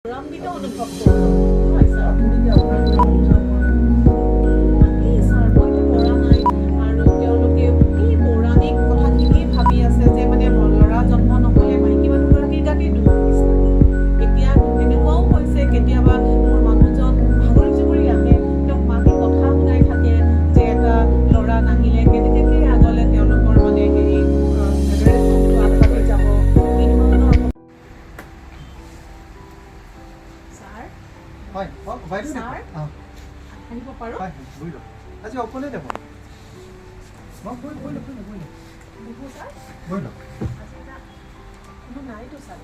গৌৰৱান্বিত অনুভৱ কৰোঁ। হয় ছাৰ, আপুনি কি আপোনাৰ বাকী ছাৰ মইতো কৰা নাই আৰু তেওঁলোকে এই পৌৰাণিক কথাখিনিয়ে ভাবি আছে যে মানে ল'ৰা জন্ম নহ'লে মাইকী মানুহগৰাকীৰ গাতেই দুখ নিচিনা। এতিয়া এনেকুৱাও হৈছে কেতিয়াবা মোৰ মানুহজন ভাগৰি জুগৰি আহে, তেওঁক মাকে কথা শুনাই থাকে যে এটা ল'ৰা নাহিলে কেনেকৈ আগলৈ তেওঁলোকৰ মানে হেৰি জেনেৰেশ্যনটো আগবাঢ়ি যাব, কি ধৰণৰ ছাৰ। হয় বাইদেউ ছাৰ আহিব পাৰোঁ? হয় বুজিলোঁ আজি অকলে দেখোন মই বুজিলোঁ বিহু ছাৰ বুজিলোঁ আজি এটা কোনো নাইতো ছাৰ।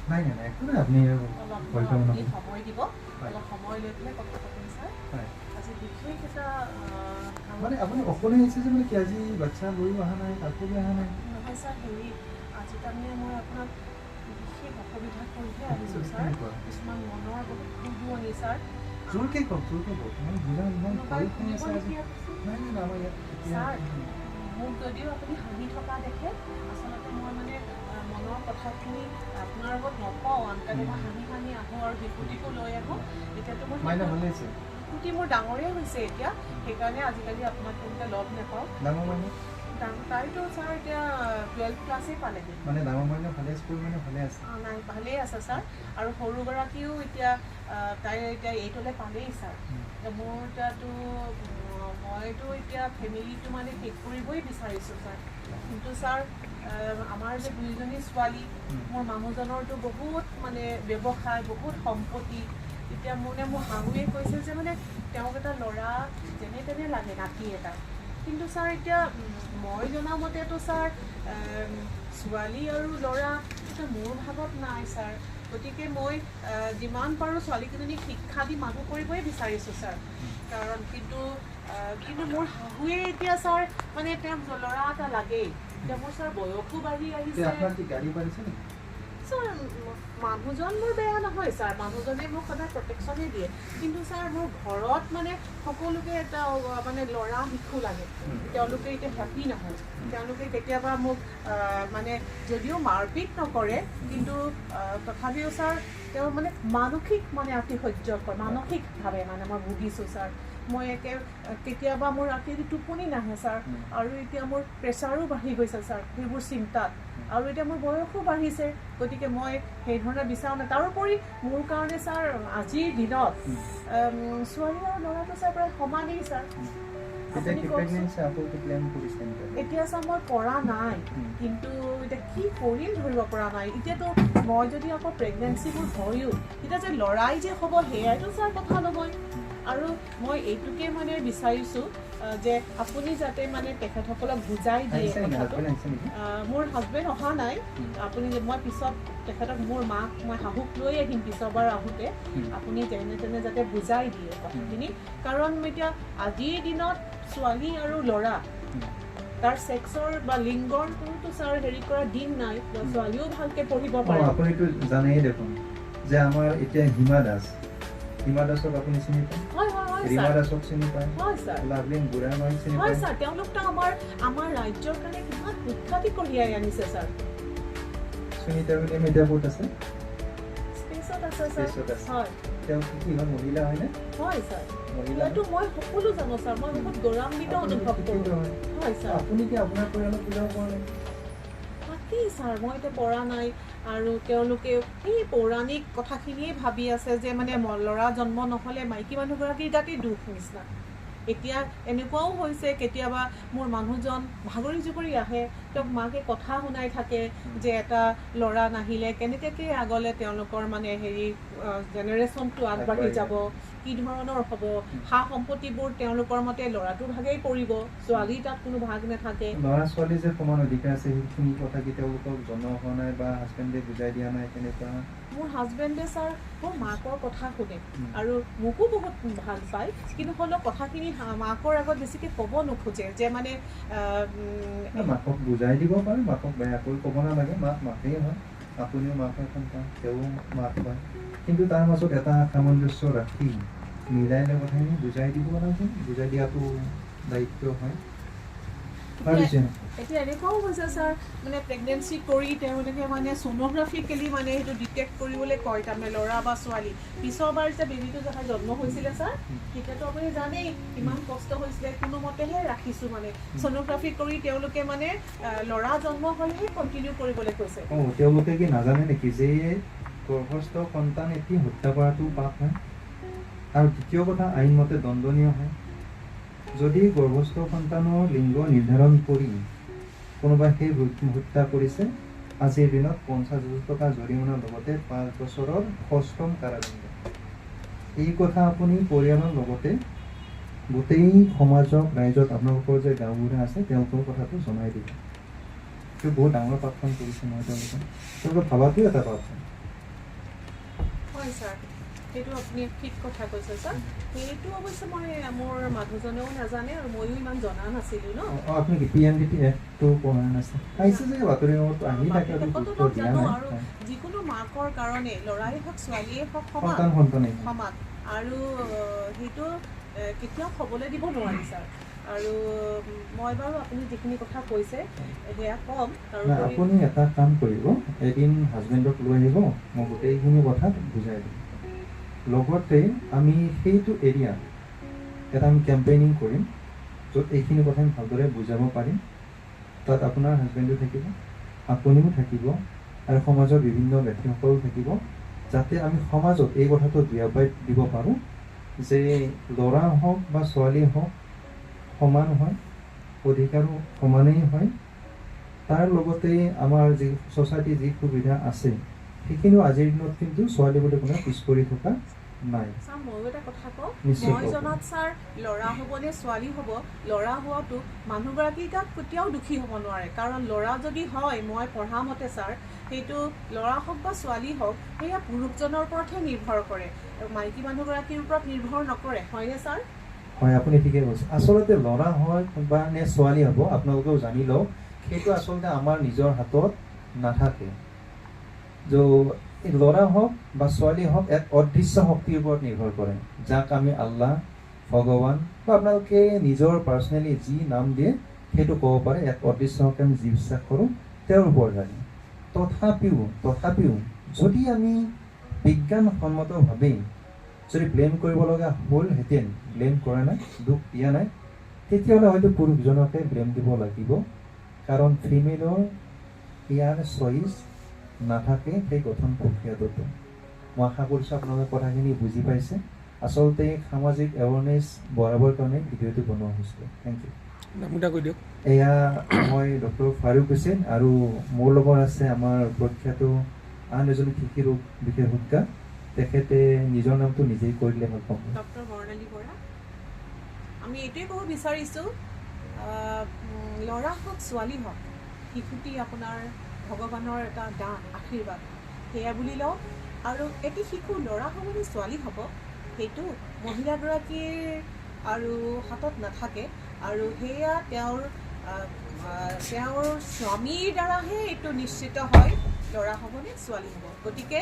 নাই নাই নাই একো নাই আপুনি অলপ ভয় আপুনি কৰিব সময় দিব, অলপ সময় লৈ পেলাই কথা পাতিম ছাৰ। হয় আজি বিশেষ এটা মানে আপুনি অকলে আহিছে যে মানে কি আজি বাচ্ছা লৈও অহা নাই কাকো অহা নাই নহয় ছাৰ, হেৰি আজি তাৰমানে মই আপোনাক বিশেষ অসুবিধা কৰিহে আহিছোঁ ছাৰ। কিছুমান মনৰ বহুত খুবুৱনি ছাৰ। জোৰকৈ কওক মানে বুজা ইমান ভয় শুনি আছে আজি নাই নাই আমাৰ ইয়াত ছাৰ মোক যদিও আপুনি হাঁহি থকা দেখে, আচলতে মই মানে মনৰ কথাখিনি আপোনাৰ আগত নকওঁ, আনকালে মই হাঁহি হাঁহি আহোঁ আৰু বিকুটিকো লৈ আহোঁ। এতিয়াতো মোৰ মাইনা ভালে আছে বিকুটি মোৰ ডাঙৰেই হৈছে এতিয়া, সেইকাৰণে আজিকালি আপোনাক তেনেকৈ লগ নাপাওঁ। ডাঙৰ মাইনা তাইতো ছাৰ এতিয়া 12 ক্লাছেই পালেগৈ। মানে ডাঙৰ মাইনা ভালে স্কুল মানে ভালে আছে নাই ভালেই আছে ছাৰ, আৰু সৰুগৰাকীও এতিয়া তাই এতিয়া 8লৈ পালেই ছাৰ। মোৰ এতিয়াতো মইতো এতিয়া ফেমিলিটো মানে শেষ কৰিবই বিচাৰিছোঁ ছাৰ, কিন্তু ছাৰ আমাৰ যে দুইজনী ছোৱালী, মোৰ মানুহজনৰতো বহুত মানে ব্যৱসায়, বহুত সম্পত্তি। এতিয়া মোৰ শাহুৱে কৈছে যে মানে তেওঁক এটা ল'ৰা যেনে তেনে লাগে, নাতি এটা। কিন্তু ছাৰ এতিয়া মই জনামতেতো ছাৰ ছোৱালী আৰু ল'ৰা এটা মোৰ ভাগত নাই ছাৰ। গতিকে মই যিমান পাৰোঁ ছোৱালীকেইজনীক শিক্ষা দি মানুহ কৰিবই বিচাৰিছোঁ ছাৰ। কাৰণ কিন্তু মোৰ শাহুৱে এতিয়া ছাৰ মানে তেওঁক ল'ৰা এটা লাগেই। এতিয়া মোৰ ছাৰ বয়সো বাঢ়ি আহিছে। গাড়ী পাৰিছে নেকি ছাৰ মানুহজন মোৰ বেয়া নহয় ছাৰ, মানুহজনে মোক সদায় প্ৰটেকশ্যনেই দিয়ে, কিন্তু ছাৰ মোৰ ঘৰত মানে সকলোকে এটা মানে ল'ৰা শিশু লাগে। তেওঁলোকে এতিয়া হেপী নহয়, তেওঁলোকে কেতিয়াবা মোক মানে যদিও মাৰপিট নকৰে, কিন্তু তথাপিও ছাৰ তেওঁ মানে মানসিক মানে আতিশয্যকৰ মানসিকভাৱে মানে মই ভুগিছোঁ ছাৰ। মই কেতিয়াবা মোৰ ৰাতি টোপনি নাহে ছাৰ, আৰু এতিয়া মোৰ প্ৰেছাৰো বাঢ়ি গৈছে ছাৰ সেইবোৰ চিন্তাত, আৰু এতিয়া মোৰ বয়সো বাঢ়িছে। গতিকে মই সেইধৰণে বিচাৰোঁ নাই। তাৰোপৰি মোৰ কাৰণে ছাৰ আজিৰ দিনত ছোৱালী আৰু ল'ৰাটো ছাৰ প্ৰায় সমানেই ছাৰ। এতিয়া ছাৰ মই কৰা নাই, কিন্তু এতিয়া কি কৰিম ধৰিব পৰা নাই। এতিয়াতো মই যদি আকৌ প্ৰেগনেঞ্চিবোৰ হয়ো, এতিয়া যে ল'ৰাই যে হ'ব সেয়াইতো ছাৰ কথা নহয়। আৰু মই এইটোকে মানে বিচাৰিছোঁ যে আপুনি যাতে মানে তেখেতসকলক বুজাই দিয়ে কথাটো। মোৰ হাজবেণ্ড অহা নাই, আপুনি মই পিছত তেখেতক মোৰ মাক মই শাহুক লৈ আহিম পিছৰবাৰ আহোঁতে, আপুনি যেনে তেনে যাতে বুজাই দিয়ে কথাখিনি। কাৰণ এতিয়া আজিৰ দিনত ছোৱালী আৰু ল'ৰা তাৰ ছেক্সৰ বা লিংগৰ কোনোতো ছাৰ হেৰি কৰা দিন নাই। ছোৱালীও ভালকৈ পঢ়িব পাৰে। আপুনিতো জানেই দেখোন যে আমাৰ এতিয়া হিমা দাসক আপুনি চিনি পায়? ৰীমা দাসক চিনি পায়? লাভলিন বুঢ়াগোহাঁইক চিনি পায়? হয় ছাৰ, তেওঁলোকতো আমাৰ ৰাজ্যৰ কাৰণে কিমান সুখ্যাতি কঢ়িয়াই আনিছে ছাৰ। সুনীতা উইলিয়াম এতিয়া ক'ত আছে? স্পেচত আছে ছাৰ। হয় তেওঁ কি হয়, মহিলা হয়নে? হয় ছাৰ, এইটো মই সকলো জানো ছাৰ। মই বহুত গৌৰৱান্বিত অনুভৱ কৰোঁ। হয় ছাৰ। আপুনি কি আপোনাৰ পৰিয়ালক বুজাব পৰা নাই? তাকেই ছাৰ, মই এতিয়া পৰা নাই। আৰু তেওঁলোকে এই পৌৰাণিক কথাখিনিয়ে ভাবি আছে যে মানে ল'ৰা জন্ম নহ'লে মাইকী মানুহগৰাকীৰ গাতেই দুখ নিচিনা। এতিয়া এনেকুৱাও হৈছে কেতিয়াবা মোৰ মানুহজন ভাগৰি জুগৰি আহে, তেওঁক মাকে কথা শুনাই থাকে যে এটা ল'ৰা নাহিলে কেনেকৈ আগলৈ তেওঁলোকৰ মানে হেৰি জেনেৰেশ্যনটো আগবাঢ়ি যাব, কি ধৰণৰ হ'ব, সা সম্পত্তিবোৰ তেওঁলোকৰ মতে ল'ৰাটোৰ ভাগেই পৰিব, ছোৱালীৰ তাত কোনো ভাগ নাথাকে। ল'ৰা ছোৱালী যে সমান অধিকাৰ আছে সেইখিনি কথা কি তেওঁলোকক জনোৱা হোৱা নাই বা হাজবেণ্ডে বুজাই দিয়া নাই তেনেকুৱা? মোৰ হাজবেণ্ডে ছাৰ মোৰ মাকৰ কথা শুনে আৰু মোকো বহুত ভাল পায়, কিন্তু হ'লেও কথাখিনি মাকৰ আগত বেছিকৈ ক'ব নোখোজে যে মানে মাকক বুজাই দিব পাৰে, মাকক বেয়াকৈ ক'ব নালাগে। মাকেই হয়, আপুনিও মাকৰ সন্তান, তেওঁ মাক হয়, কিন্তু তাৰ মাজত এটা সামঞ্জস্য ৰাখি মিলাই লৈ কথাখিনি বুজাই দিব লাগে। বুজাই দিয়াটো দায়িত্ব হয়। এতিয়া এনেকুৱাও হৈছে ছাৰ মানে প্ৰেগনেঞ্চি কৰি তেওঁলোকে মানে ছ'ন'গ্ৰাফিকেলি মানে সেইটো ডিটেক্ট কৰিবলৈ কয় তাৰমানে ল'ৰা বা ছোৱালী পিছৰবাৰ যেতিয়া বেবীটো যেতিয়া জন্ম হৈছিলে ছাৰ তেতিয়াতো আপুনি জানেই কিমান কষ্ট হৈছিলে কোনোমতেহে ৰাখিছোঁ মানে ছ'ন'গ্ৰাফি কৰি তেওঁলোকে মানে ল'ৰা জন্ম হ'লেহে কণ্টিনিউ কৰিবলৈ কৈছে তেওঁলোকে কি নাজানে নেকি যে গৰ্ভস্থ সন্তান এটি হত্যা কৰাটো পাপ হয় আৰু দ্বিতীয় কথা আইনমতে দণ্ডনীয় হয় যদি গৰ্ভস্থ সন্তানৰ লিংগ নিৰ্ধাৰণ কৰি কোনোবাই সেই হত্যা কৰিছে আজিৰ দিনত 50,000 টকা জৰিমনাৰ লগতে 5 বছৰৰ সশ্ৰম কাৰাদণ্ড এই কথা আপুনি পৰিয়ালৰ লগতে গোটেই সমাজক ৰাইজক আপোনালোকৰ যে গাঁওবুঢ়া আছে তেওঁলোকৰ কথাটো জনাই দিব এইটো বহুত ডাঙৰ পাপখন কৰিছে নহয় তেওঁলোকে ভাবাটোও এটা পাপ হয় ছাৰ সেইটো আপুনি ঠিক কথা কৈছে ছাৰ সেইটো অৱশ্যে মই মোৰ মানুহজনেও নাজানে আৰু ময়ো ইমান জনা নাছিলোঁ ন আপুনি PMDT এক্টটো পঢ়া নাছিল পাইছে যে বাতৰি কাকত আহি থাকে জানো আৰু যিকোনো মাকৰ কাৰণে ল'ৰাই হওক ছোৱালীয়ে হওক সমান আৰু সেইটো কেতিয়াও হ'বলৈ দিব নোৱাৰি ছাৰ আৰু মই বাৰু আপুনি যিখিনি কথা কৈছে সেয়া ক'ম আৰু আপুনি এটা কাম কৰিব এদিন হাজবেণ্ডক লৈ আহিব মই গোটেইখিনি কথা বুজাই দিম লগতে আমি সেইটো এৰিয়াত এটা আমি কেম্পেইনিং কৰিম য'ত এইখিনি কথা আমি ভালদৰে বুজাব পাৰিম তাত আপোনাৰ হাজবেণ্ডো থাকিব আপুনিও থাকিব আৰু সমাজৰ বিভিন্ন ব্যক্তিসকলো থাকিব যাতে আমি সমাজত এই কথাটো দিব পাৰোঁ যে ল'ৰা হওক বা ছোৱালী হওক সমান হয় অধিকাৰো সমানেই হয় তাৰ লগতে আমাৰ যি ছ'চাইটিৰ যি সুবিধা আছে সেইখিনিও আজিৰ দিনত কিন্তু ছোৱালী বুলি কোনো পিছ পৰি থকা নাই ছাৰ ময়ো এটা কথা কওঁ মই জনাত ছাৰ ল'ৰা হ'ব নে ছোৱালী হ'ব ল'ৰা হোৱাটো মানুহগৰাকীৰ গাত কেতিয়াও দুখী হ'ব নোৱাৰে কাৰণ ল'ৰা যদি হয় মই পঢ়া মতে ছাৰ সেইটো ল'ৰা হওক বা ছোৱালী হওক সেয়া পুৰুষজনৰ ওপৰতহে নিৰ্ভৰ কৰে মাইকী মানুহগৰাকীৰ ওপৰত নিৰ্ভৰ নকৰে হয়নে ছাৰ হয় আপুনি ঠিকে কৈছে আচলতে ল'ৰা হয় বা নে ছোৱালী হ'ব আপোনালোকেও জানি লওক সেইটো আচলতে আমাৰ নিজৰ হাতত নাথাকে ল'ৰা হওক বা ছোৱালী হওক এক অদৃশ্য শক্তিৰ ওপৰত নিৰ্ভৰ কৰে যাক আমি আল্লাহ ভগৱান বা আপোনালোকে নিজৰ পাৰ্চনেলি যি নাম দিয়ে সেইটো ক'ব পাৰে এক অদৃশ্য শক্তি আমি যি বিশ্বাস কৰোঁ তেওঁৰ ওপৰত জানি তথাপিও যদি আমি বিজ্ঞানসন্মতভাৱে যদি ব্লেম কৰিব লগা হ'লহেঁতেন ব্লেম কৰা নাই দুখ দিয়া নাই তেতিয়াহ'লে হয়তো পুৰুষজনকে ব্লেম দিব লাগিব কাৰণ ফিমেলৰ ইয়াৰ চইচ নাথাকে সেই গঠন প্ৰক্ৰিয়াটোতো মই আশা কৰিছোঁ আপোনালোকে কথাখিনি বুজি পাইছে আচলতে সামাজিক এৱাৰনেছ বঢ়াবৰ কাৰণে ভিডিঅ'টো বনোৱা হৈছিলে থেংক ইউ কৈ দিয়ক এয়া মই ডক্টৰ ফাৰুক হুছেইন আৰু মোৰ লগত আছে আমাৰ প্ৰখ্যাত আন এজন শিশু ৰোগ বিশেষজ্ঞ তেখেতে নিজৰ নামটো নিজেই কৈ দিলে ভাল পাম ডক্টৰ বৰ্ণালী বৰা আমি এইটোৱে ক'ব বিচাৰিছোঁ ল'ৰা হওক ছোৱালী হওক শিশুটি আপোনাৰ ভগৱানৰ এটা দান আশীৰ্বাদ সেয়া বুলি লওক আৰু এটি শিশু ল'ৰা হ'ব নে ছোৱালী হ'ব সেইটো মহিলাগৰাকীৰ আৰু হাতত নাথাকে আৰু সেয়া তেওঁৰ স্বামীৰ দ্বাৰাহে এইটো নিশ্চিত হয় ল'ৰা হ'ব নে ছোৱালী হ'ব গতিকে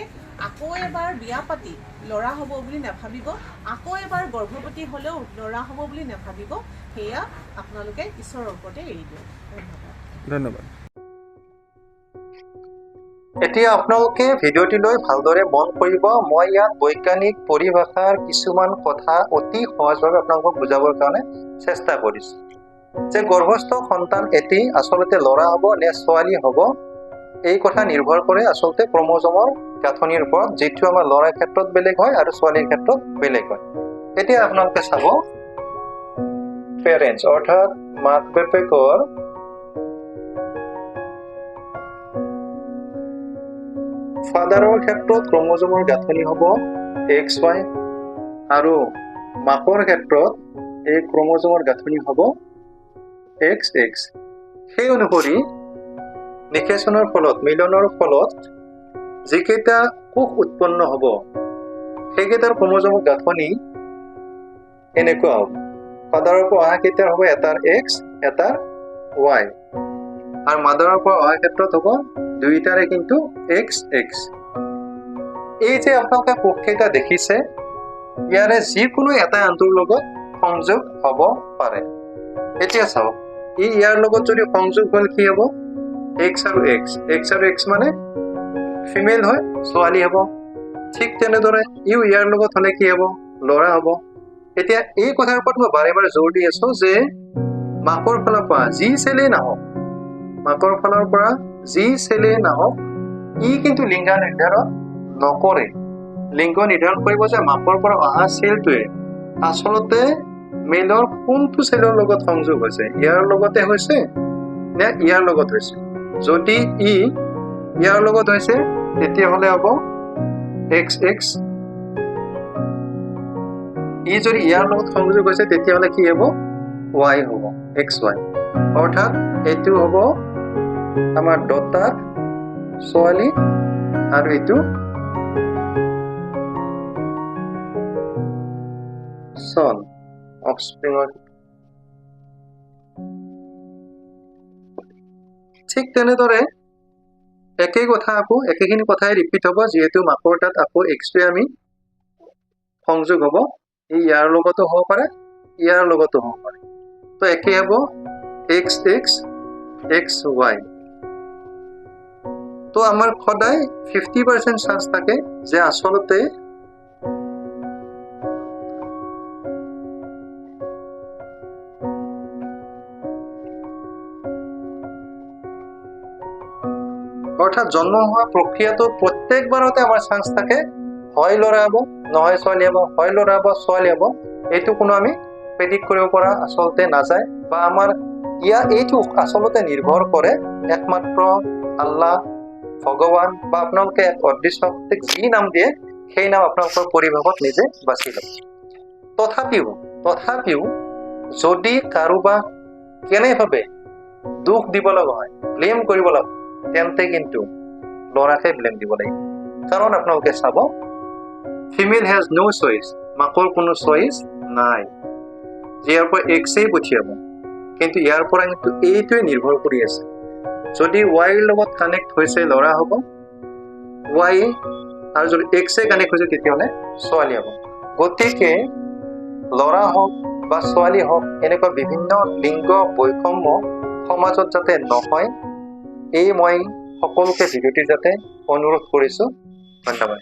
আকৌ এবাৰ বিয়া পাতি ল'ৰা হ'ব বুলি নাভাবিব আকৌ এবাৰ গৰ্ভৱতী হ'লেও ল'ৰা হ'ব বুলি নাভাবিব সেয়া আপোনালোকে ঈশ্বৰৰ ওপৰতে এৰি দিয়ক ধন্যবাদ এতিয়া আপোনালোকে ভিডিঅ'টিলৈ ভালদৰে মন কৰিব মই ইয়াত বৈজ্ঞানিক পৰিভাষাৰ কিছুমান কথা অতি সহজভাৱে আপোনালোকক বুজাবৰ কাৰণে চেষ্টা কৰিছোঁ যে গৰ্ভস্থ সন্তান এটি আচলতে ল'ৰা হ'ব নে ছোৱালী হ'ব এই কথা নিৰ্ভৰ কৰে আচলতে ক্ৰম'জমৰ গাঁথনিৰ ওপৰত যিটো আমাৰ ল'ৰাৰ ক্ষেত্ৰত বেলেগ হয় আৰু ছোৱালীৰ ক্ষেত্ৰত বেলেগ হয় এতিয়া আপোনালোকে চাব পেৰেণ্টছ অৰ্থাৎ মাক বাপেকৰ ফাদাৰৰ ক্ষেত্ৰত ক্ৰম'জমৰ গাঁথনি হ'ব XY আৰু মাকৰ ক্ষেত্ৰত এই ক্ৰম'জমৰ গাঁথনি হ'ব XX সেই অনুসৰি নিষেচনৰ ফলত মিলনৰ ফলত যিকেইটা কোষ উৎপন্ন হ'ব সেইকেইটাৰ ক্ৰম'জমৰ গাঁথনি এনেকুৱা হ'ব ফাদাৰৰ পৰা অহা কেইটাৰ হ'ব এটাৰ X এটাৰ Y আৰু মাদাৰৰ পৰা অহা ক্ষেত্ৰত হ'ব দুইটাৰে কিন্তু XX এই যে আপোনালোকে কোষকেইটা দেখিছে ইয়াৰে যিকোনো এটা আনটোৰ লগত সংযোগ হ'ব পাৰে এতিয়া চাওক ইয়াৰ লগত যদি সংযোগ হ'ল কি হ'ব এক্স আৰু এক্স এক্স আৰু এক্স মানে ফিমেল হয় ছোৱালী হ'ব ঠিক তেনেদৰে ইয়াৰ লগত হ'লে কি হ'ব ল'ৰা হ'ব এতিয়া এই কথাৰ ওপৰত মই বাৰে বাৰে জোৰ দি আছো যে মাকৰ ফালৰ পৰা যি চেলেই নাহক মাকৰ ফালৰ পৰা যি চেলেই নাহক ই কিন্তু লিংগ নিৰ্ধাৰণ নকৰে লিংগ নিৰ্ধাৰণ কৰিব যে মাকৰ পৰা অহা চেলটোৱে আচলতে মেলৰ কোনটো চেলৰ লগত সংযোগ হৈছে ইয়াৰ লগতে হৈছে নে ইয়াৰ লগত হৈছে যদি ই ইয়াৰ লগত হৈছে তেতিয়াহ'লে হ'ব এক্স এক্স ই যদি ইয়াৰ লগত সংযোগ হৈছে তেতিয়াহ'লে কি হ'ব ৱাই হ'ব এক্স ৱাই অৰ্থাৎ এইটো হ'ব আমাৰ ডটাৰ ছোৱালী আৰু এইটো son অফস্প্ৰিঙৰ ঠিক তেনেদৰে একেই কথা আকৌ একেখিনি কথাই ৰিপিট হ'ব যিহেতু মাকৰ তাত আকৌ এক্সটোৱে আমি সংযোগ হ'ব ই ইয়াৰ লগতো হ'ব পাৰে ইয়াৰ লগতো হ'ব পাৰে তো একে হ'ব এক্স এক্স এক্স ৱাই তো আমাৰ সদায় 50% চান্স থাকে যে আচলতে অৰ্থাৎ জন্ম হোৱা প্ৰক্ৰিয়াটো প্ৰত্যেকবাৰতে আমাৰ চান্স থাকে হয় ল'ৰা হ'ব নহয় ছোৱালী হ'ব হয় ল'ৰা হ'ব ছোৱালী হ'ব এইটো কোনো আমি প্ৰেডিক্ট কৰিব পৰা আচলতে নাযায় বা আমাৰ এইটো আচলতে নিৰ্ভৰ কৰে একমাত্ৰ আল্লাহ ভগৱান বা আপোনালোকে এক অদৃশ্য শক্তিক যি নাম দিয়ে সেই নাম আপোনালোকৰ পৰিভাষত নিজে বাছি লওক তথাপিও যদি কাৰোবাক কেনেভাৱে দুখ দিব লগা হয় ব্লেম কৰিব লগা তেন্তে কিন্তু ল'ৰাকে ব্লেম দিব লাগিব কাৰণ আপোনালোকে চাব ফিমেল হেজ নো চইচ মাকৰ কোনো চইচ নাই ইয়াৰ পৰা এক্সেই পঠিয়াব কিন্তু ইয়াৰ পৰা কিন্তু এইটোৱে নিৰ্ভৰ কৰি আছে যদি ৱাইৰ লগত কানেক্ট হৈছে ল'ৰা হ'ব ৱাই আৰু যদি এক্সে কানেক্ট হৈছে তেতিয়াহ'লে ছোৱালী হ'ব গতিকে ল'ৰা হওক বা ছোৱালী হওক এনেকুৱা বিভিন্ন লিংগ বৈষম্য সমাজত যাতে নহয় এই মই সকলোকে ভিডিঅ'টি যাতে অনুৰোধ কৰিছোঁ ধন্যবাদ